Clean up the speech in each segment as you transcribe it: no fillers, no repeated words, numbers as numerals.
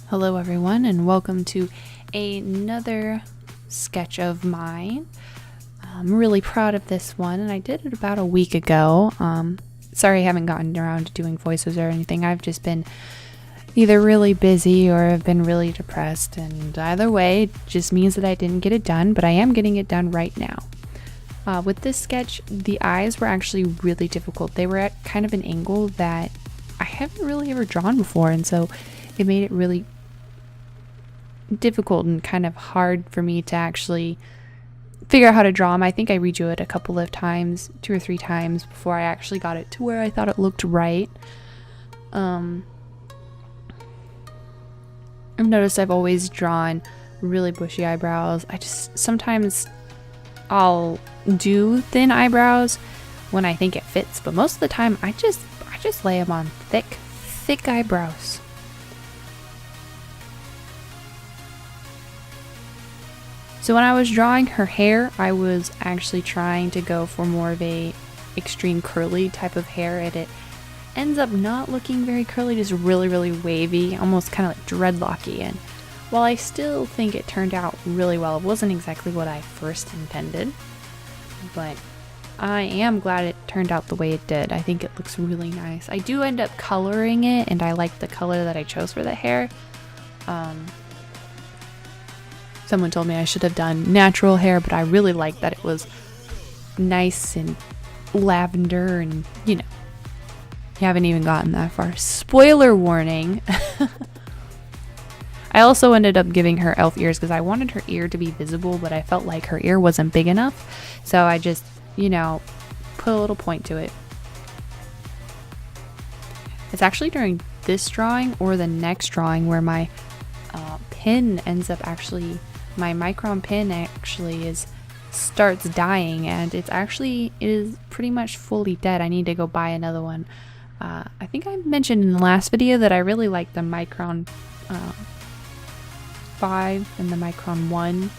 Hello everyone and welcome to another sketch of mine. I'm really proud of this one and I did it about a week ago. Sorry I haven't gotten around to doing voices or anything. I've just been either really busy or I've been really depressed, and either way it just means that I didn't get it done, but I am getting it done right now. With this sketch, the eyes were actually really difficult. They were at kind of an angle that I haven't really ever drawn before, and so it made it really difficult and kind of hard for me to actually figure out how to draw them. I think I redrew it a couple of times, 2 or 3 times, before I actually got it to where I thought it looked right. I've noticed I've always drawn really bushy eyebrows. Sometimes I'll do thin eyebrows when I think it fits, but most of the time I just lay them on thick eyebrows. So when I was drawing her hair, I was actually trying to go for more of a extreme curly type of hair, and it ends up not looking very curly, just really wavy, almost kind of like dreadlocky. And while I still think it turned out really well, it wasn't exactly what I first intended, but I am glad it turned out the way it did. I think it looks really nice. I do end up coloring it, and I like the color that I chose for the hair. Someone told me I should have done natural hair, but I really liked that it was nice and lavender, and you haven't even gotten that far. Spoiler warning. I also ended up giving her elf ears because I wanted her ear to be visible, but I felt like her ear wasn't big enough. So I just, put a little point to it. It's actually during this drawing or the next drawing where my pin ends up actually, my Micron pin actually starts dying, and it is pretty much fully dead. I need to go buy another one. I think I mentioned in the last video that I really like the Micron 5 and the Micron 1.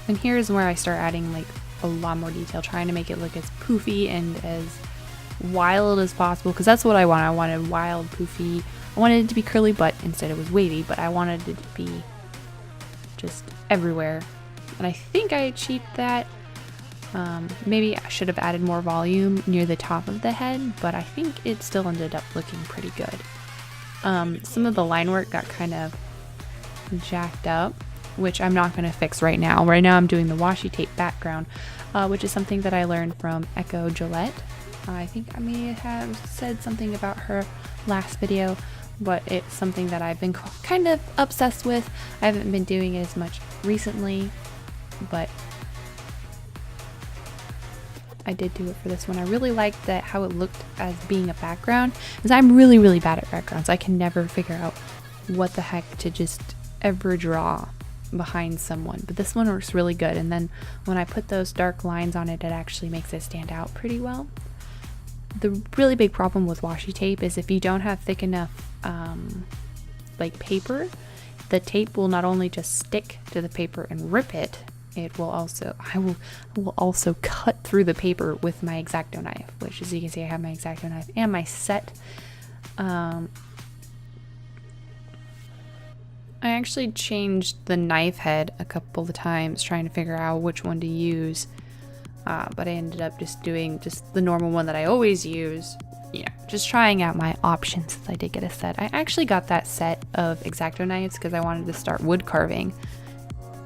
And here's where I start adding like a lot more detail, trying to make it look as poofy and as wild as possible, because that's what I want. I wanted wild, poofy. I wanted it to be curly, but instead it was wavy, but I wanted it to be just everywhere. And I think I achieved that. Maybe I should have added more volume near the top of the head, but I think it still ended up looking pretty good. Some of the line work got kind of jacked up, which I'm not going to fix right now. Right now I'm doing the washi tape background, which is something that I learned from Echo Gillette. I think I may have said something about her last video, but it's something that I've been kind of obsessed with. I haven't been doing it as much recently, but I did do it for this one. I really liked that how it looked as being a background, because I'm really bad at backgrounds. I can never figure out what the heck to just ever draw behind someone, but this one works really good. And then when I put those dark lines on it, it actually makes it stand out pretty well. The really big problem with washi tape is if you don't have thick enough like paper, the tape will not only just stick to the paper and rip it, it will also, I will also cut through the paper with my X-Acto knife, which, as you can see, I have my X-Acto knife and my set. I actually changed the knife head a couple of times trying to figure out which one to use, but I ended up just doing the normal one that I always use, just trying out my options since I did get a set. I actually got that set of X-Acto knives because I wanted to start wood carving.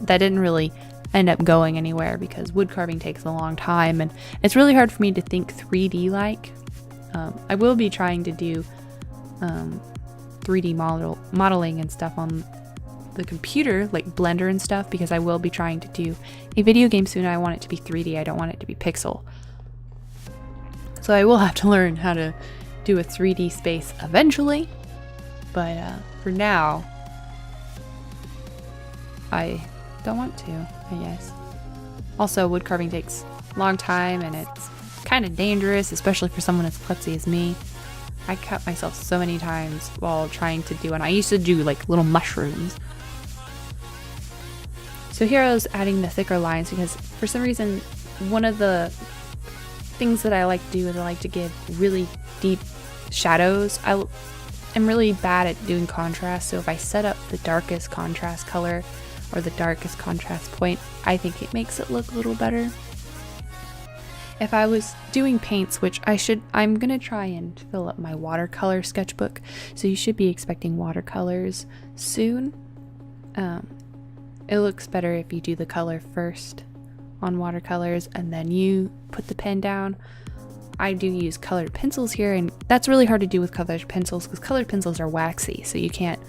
That didn't really end up going anywhere because wood carving takes a long time and it's really hard for me to think 3D like. I will be trying to do 3D modeling and stuff on the computer, like Blender and stuff, because I will be trying to do a video game soon. I want it to be 3D. I don't want it to be pixel. So I will have to learn how to do a 3D space eventually, but for now I don't want to, I guess. Also, wood carving takes a long time and it's kind of dangerous, especially for someone as klutzy as me. I cut myself so many times while trying to do, and I used to do like little mushrooms So here I was adding the thicker lines because for some reason, one of the things that I like to do is I like to give really deep shadows. I'm really bad at doing contrast, so if I set up the darkest contrast color or the darkest contrast point, I think it makes it look a little better. If I was doing paints, which I'm gonna try and fill up my watercolor sketchbook, so you should be expecting watercolors soon. It looks better if you do the color first on watercolors and then you put the pen down. I do use colored pencils here, and that's really hard to do with colored pencils because colored pencils are waxy, so you can't,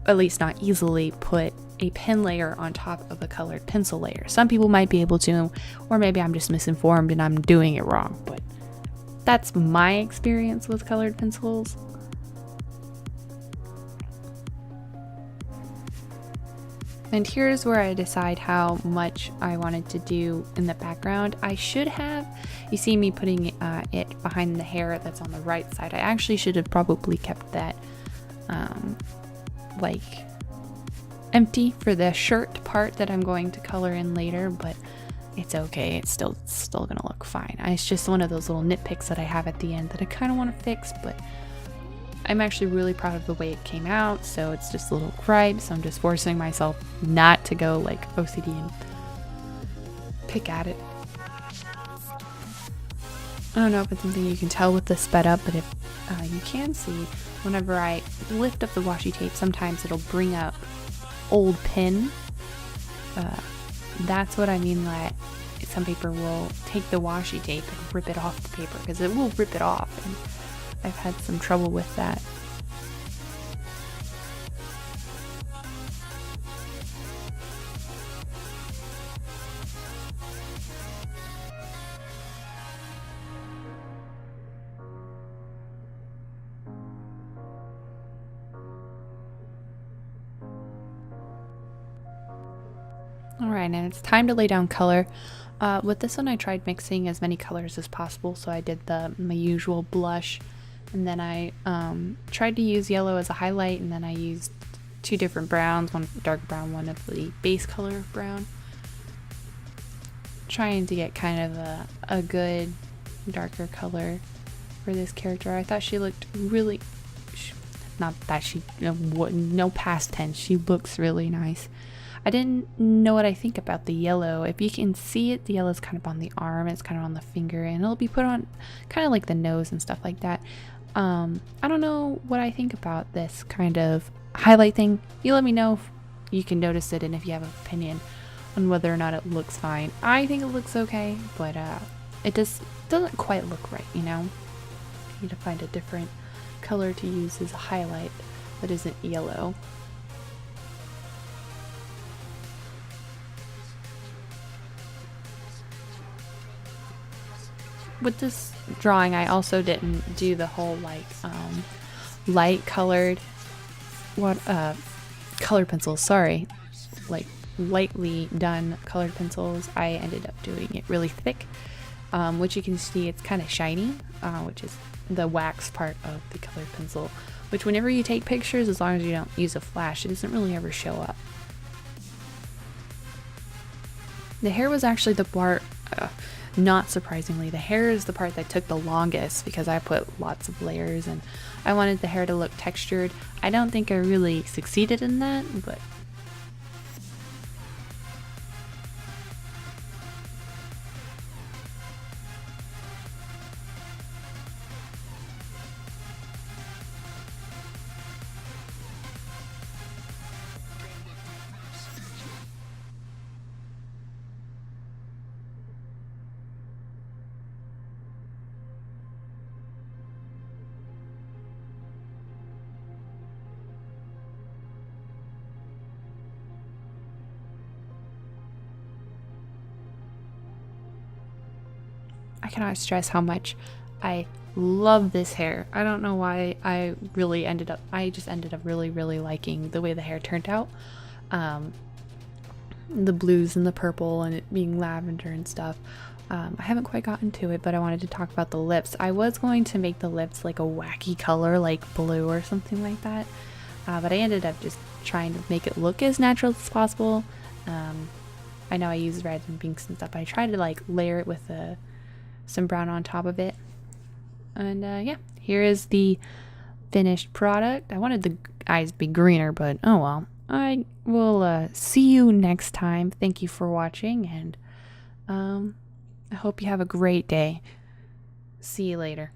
at least not easily, put a pen layer on top of a colored pencil layer. Some people might be able to, or maybe I'm just misinformed and I'm doing it wrong, but that's my experience with colored pencils. And here's where I decide how much I wanted to do in the background. I should have, you see me putting it behind the hair that's on the right side. I actually should have probably kept that like empty for the shirt part that I'm going to color in later, but it's okay. It's still gonna look fine. It's just one of those little nitpicks that I have at the end that I kind of want to fix, but I'm actually really proud of the way it came out, so it's just a little gripe, so I'm just forcing myself not to go like OCD and pick at it. I don't know if it's something you can tell with the sped up, but if you can see, whenever I lift up the washi tape, sometimes it'll bring up old pin. That's what I mean, that some paper will take the washi tape and rip it off the paper, because it will rip it off, and I've had some trouble with that. Alright, and it's time to lay down color. With this one I tried mixing as many colors as possible, so I did my usual blush, and then I tried to use yellow as a highlight, and then I used two different browns, one dark brown, one of the base color of brown. Trying to get kind of a good darker color for this character. I thought she looked really, not that she, no past tense, she looks really nice. I didn't know what I think about the yellow. If you can see it, the yellow is kind of on the arm, it's kind of on the finger, and it'll be put on kind of like the nose and stuff like that. I don't know what I think about this kind of highlight thing. You let me know if you can notice it and if you have an opinion on whether or not it looks fine. I think it looks okay, but it just doesn't quite look right, you know? I need to find a different color to use as a highlight that isn't yellow. With this drawing, I also didn't do the whole like light colored colored pencils, sorry, like lightly done colored pencils. I ended up doing it really thick, which you can see it's kind of shiny, which is the wax part of the colored pencil, which whenever you take pictures, as long as you don't use a flash, it doesn't really ever show up. The hair was actually the part, not surprisingly, the hair is the part that took the longest because I put lots of layers and I wanted the hair to look textured. I don't think I really succeeded in that, but I cannot stress how much I love this hair. I don't know why I just ended up really liking the way the hair turned out. The blues and the purple and it being lavender and stuff. I haven't quite gotten to it, but I wanted to talk about the lips. I was going to make the lips like a wacky color, like blue or something like that. But I ended up just trying to make it look as natural as possible. I know I use reds and pinks and stuff, but I try to like layer it with some brown on top of it. And yeah, here is the finished product. I wanted the eyes to be greener, but oh well. I will see you next time. Thank you for watching, and I hope you have a great day. See you later.